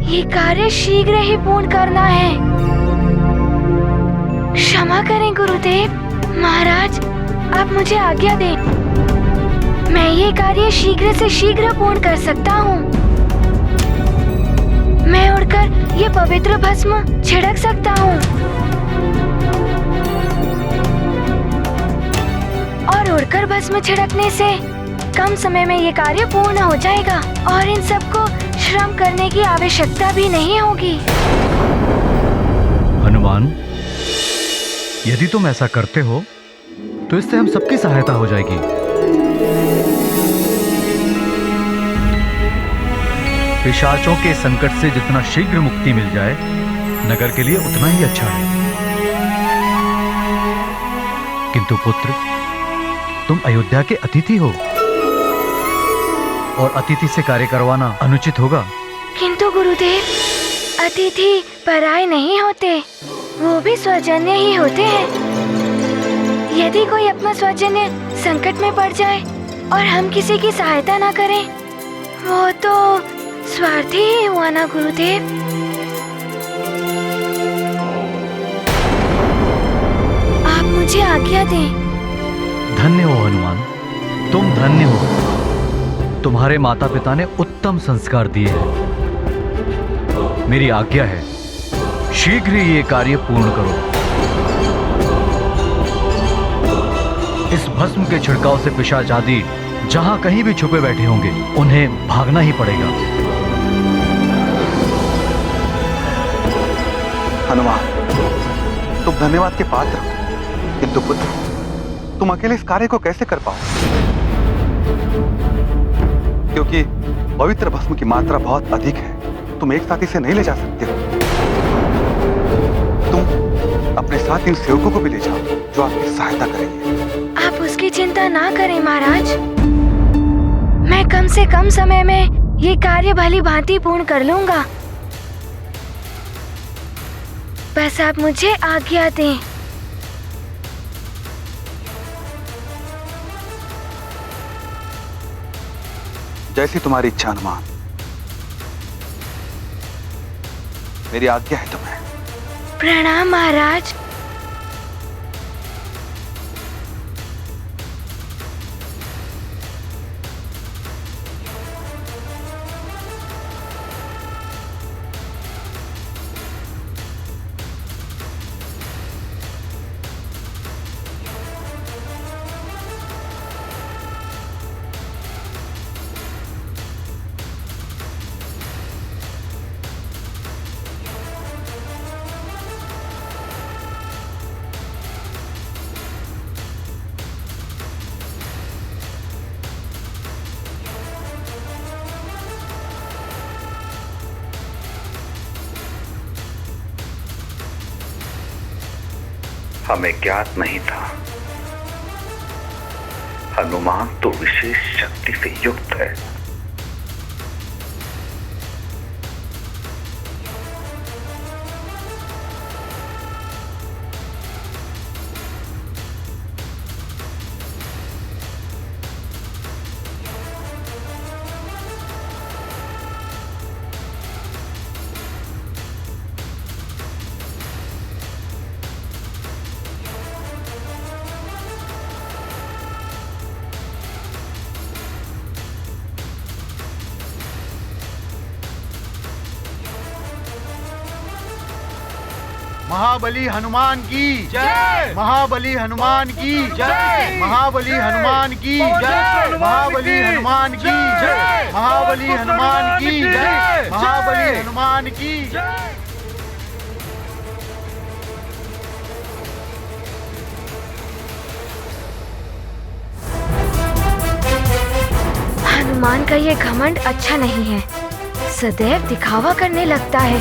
ये कार्य शीघ्र ही पूर्ण करना है। क्षमा करें गुरुदेव। महाराज, आप मुझे आज्ञा दें। मैं ये कार्य शीघ्र से शीघ्र पूर्ण कर सकता हूँ। मैं उड़कर ये पवित्र भस्म छिड़क सकता हूँ और उड़कर भस्म छिड़कने से कम समय में ये कार्य पूर्ण हो जाएगा और इन सबको श्रम करने की आवश्यकता भी नहीं होगी। हनुमान, यदि तुम ऐसा करते हो तो इससे हम सबकी सहायता हो जाएगी। पिशाचों के संकट से जितना शीघ्र मुक्ति मिल जाए नगर के लिए उतना ही अच्छा है। किंतु पुत्र, तुम अयोध्या के अतिथि हो और अतिथि से कार्य करवाना अनुचित होगा। किंतु गुरुदेव, अतिथि पराये नहीं होते, वो भी स्वजन्य ही होते हैं। यदि कोई अपना स्वजन्य संकट में पड़ जाए और हम किसी की सहायता ना करें, वो तो स्वार्थी ही हुआ ना गुरुदेव। आप मुझे आज्ञा दें। धन्य हो हनुमान, तुम धन्य हो। तुम्हारे माता पिता ने उत्तम संस्कार दिए हैं। मेरी आज्ञा है, शीघ्र ही ये कार्य पूर्ण करो। इस भस्म के छिड़काव से पिशाच आदि जहां कहीं भी छुपे बैठे होंगे उन्हें भागना ही पड़ेगा। हनुमान, तुम धन्यवाद के पात्र हो, किंतु पुत्र, तुम अकेले इस कार्य को कैसे कर पाओ? क्योंकि पवित्र भस्म की मात्रा बहुत अधिक है, तुम एक साथ इसे नहीं ले जा सकते हो। तुम अपने साथ इन सेवकों को भी ले जाओ जो आपकी सहायता करेंगे। आप उसकी चिंता ना करें महाराज। मैं कम से कम समय में ये कार्य भली भांति पूर्ण कर लूंगा। बस आप मुझे आज्ञा दें। जैसी तुम्हारी इच्छा हनुमान। मेरी आज्ञा है तुम्हें। प्रणाम महाराज। हमें ज्ञात नहीं था। हनुमान तो विशेष शक्ति से युक्त है। महाबली हनुमान की जय। महाबली हनुमान की जय। महाबली हनुमान की जय। महाबली हनुमान की जय। महाबली हनुमान की जय। महाबली हनुमान की जय। हनुमान का ये घमंड अच्छा नहीं है, सदैव दिखावा करने लगता है।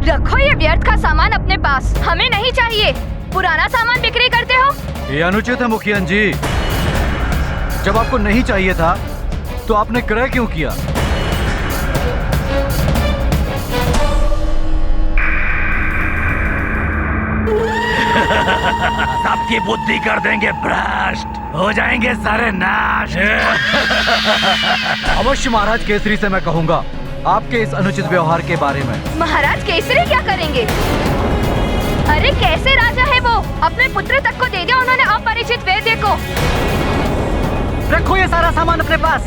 रखो ये व्यर्थ का सामान अपने पास, हमें नहीं चाहिए। पुराना सामान बिक्री करते हो? ये अनुचित है मुखियन जी। जब आपको नहीं चाहिए था तो आपने क्रय क्यों किया? सबकी बुद्धि कर देंगे भ्रष्ट, हो जाएंगे सारे नाश। अवश्य महाराज केसरी से मैं कहूंगा आपके इस अनुचित व्यवहार के बारे में। महाराज केसरी क्या करेंगे? अरे कैसे राजा है वो, अपने पुत्र तक को दे दिया उन्होंने अपरिचित वैद्य को। रखो ये सारा सामान अपने पास।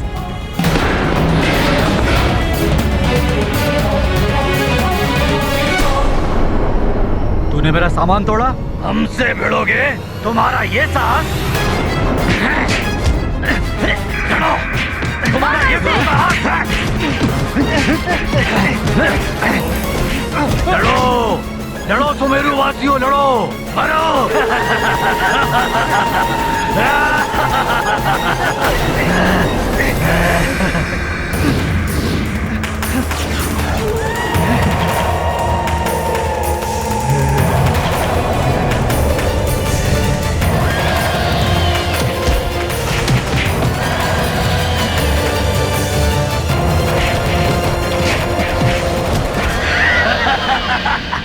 तूने मेरा सामान तोड़ा? हमसे भिड़ोगे? तुम्हारा ये साहस? तुम्हारा ये साहस है? लड़ो, लड़ो सुमेरु वासियों, लड़ो, मरो।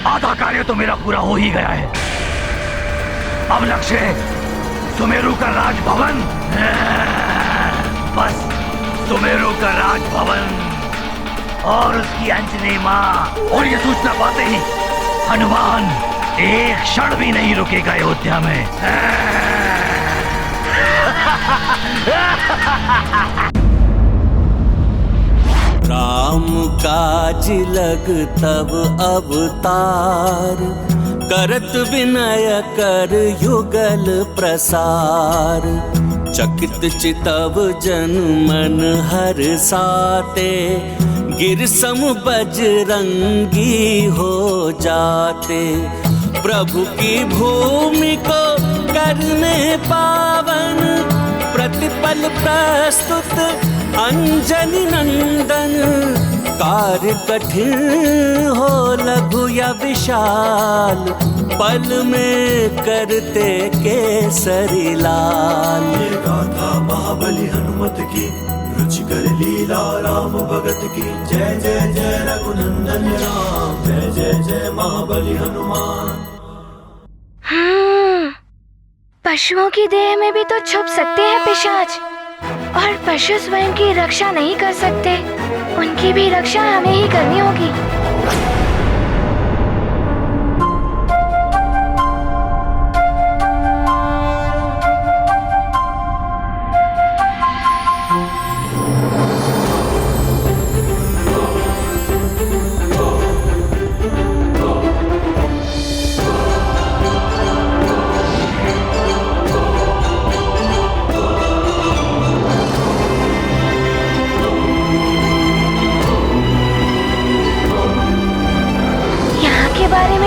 आधा कार्य तो मेरा पूरा हो ही गया है। अब लक्ष्य है सुमेरु का राजभवन। बस सुमेरु का राजभवन और उसकी अंजनी माँ। और ये सूचना पाते ही हनुमान एक क्षण भी नहीं रुकेगा अयोध्या में। राम काज लग तब अवतार, करत विनय कर युगल प्रसार। चकित चितव जन मन हर साते, गिर सम बजरंगी हो जाते। प्रभु की भूमि को करने पावन, प्रतिपल प्रस्तुत अंजनी नंदन। कार्य कठिन हो लघु या विशाल, पल में करते केसरी लाल। ये गाथा महाबली हनुमत की, रुचिकर लीला राम भगत की। जय जय जय रघुनंदन राम, जय जय जय महाबली हनुमान। पशुओं की देह में भी तो छुप सकते हैं पिशाच, और पशु स्वयं की रक्षा नहीं कर सकते, उनकी भी रक्षा हमें ही करनी होगी।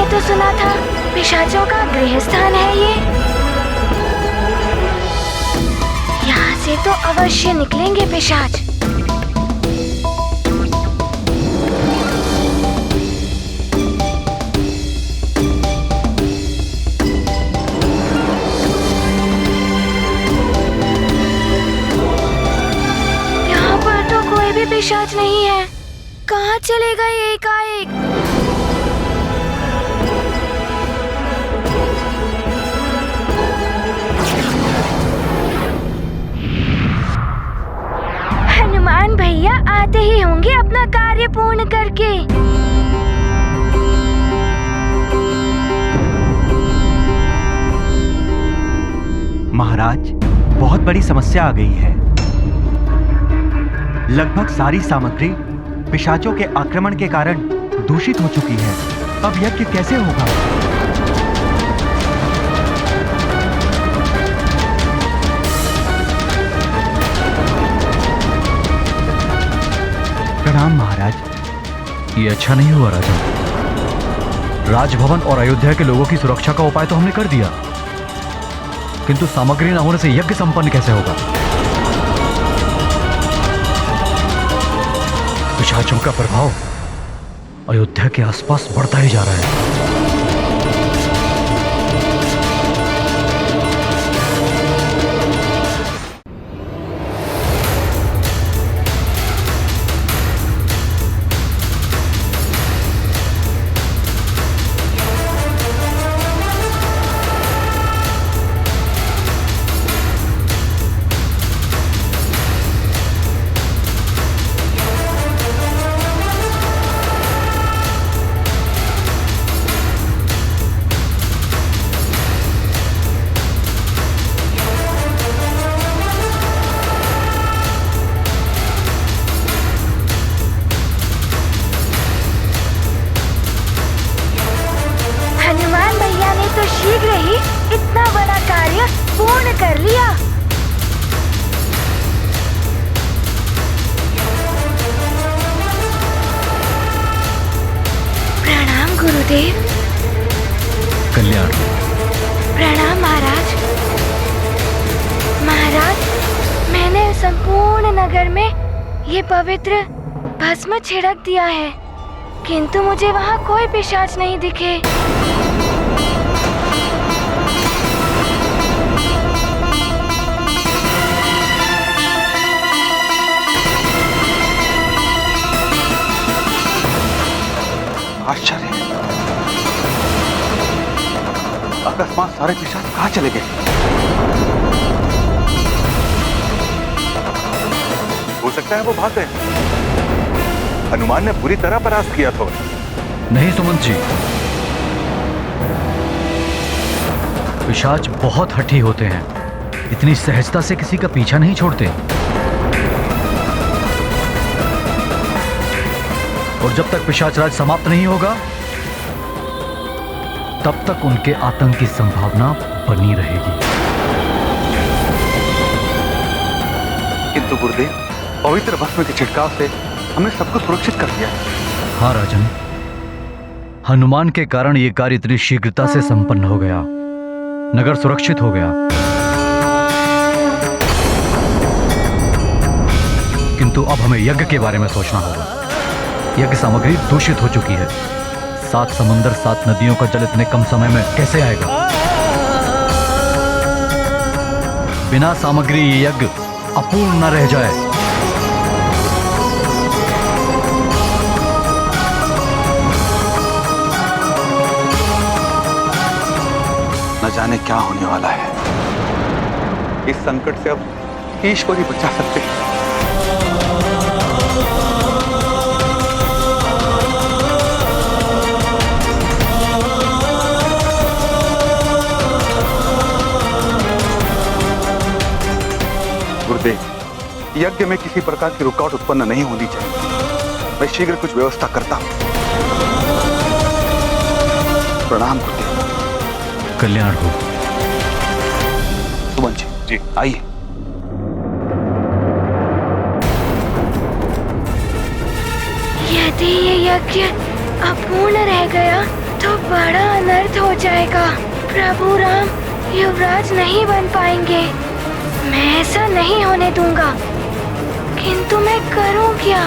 तो सुना था पिशाचों का गृह स्थान है ये। यहाँ से ये तो अवश्य निकलेंगे पिशाच। यहाँ पर तो कोई भी पिशाच नहीं है। कहाँ चले गए एकाएक? हनुमान भैया आते ही होंगे अपना कार्य पूर्ण करके। महाराज, बहुत बड़ी समस्या आ गई है। लगभग सारी सामग्री पिशाचों के आक्रमण के कारण दूषित हो चुकी है। अब यज्ञ कैसे होगा? प्रणाम महाराज। ये अच्छा नहीं हुआ राजन। राजभवन और अयोध्या के लोगों की सुरक्षा का उपाय तो हमने कर दिया, किंतु सामग्री न होने से यज्ञ संपन्न कैसे होगा? पिशाचों का प्रभाव अयोध्या के आसपास बढ़ता ही जा रहा है। शीघ्र ही इतना बड़ा कार्य पूर्ण कर लिया। प्रणाम गुरुदेव। कल्याण। प्रणाम महाराज। महाराज, मैंने संपूर्ण नगर में ये पवित्र भस्म छिड़क दिया है, किंतु मुझे वहाँ कोई पिशाच नहीं दिखे। आश्चर्य, अकस्मात सारे पिशाच कहाँ चले गए? हो सकता है वो भाग गए। हनुमान ने पूरी तरह परास्त किया था। नहीं सुमंत जी, पिशाच बहुत हठी होते हैं, इतनी सहजता से किसी का पीछा नहीं छोड़ते। और जब तक पिशाच राज समाप्त नहीं होगा, तब तक उनके आतंक की संभावना बनी रहेगी। किंतु गुरुदेव, पवित्र भस्म के छिड़काव से हमने सबको सुरक्षित कर दिया। हाँ राजन, हनुमान के कारण यह कार्य इतनी शीघ्रता से संपन्न हो गया। नगर सुरक्षित हो गया। किंतु अब हमें यज्ञ के बारे में सोचना होगा। यज्ञ सामग्री दूषित हो चुकी है। 7 समुंदर 7 नदियों का जल इतने कम समय में कैसे आएगा? बिना सामग्री ये यज्ञ अपूर्ण न रह जाए। न जाने क्या होने वाला है। इस संकट से अब ईश्वर ही बचा सकते हैं। गुरुदेव, यज्ञ में किसी प्रकार की रुकावट उत्पन्न नहीं होनी चाहिए। मैं शीघ्र कुछ व्यवस्था करता हूं। प्रणाम गुरुदेव। कल्याण हो। सुमन जी, जी आइए। यदि ये यज्ञ अपूर्ण रह गया तो बड़ा अनर्थ हो जाएगा। प्रभु राम युवराज नहीं बन पाएंगे। मैं ऐसा नहीं होने दूंगा। किंतु मैं करूं क्या?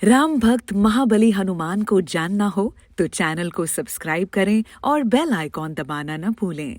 राम भक्त महाबली हनुमान को जानना हो तो चैनल को सब्सक्राइब करें और बेल आइकॉन दबाना न भूलें।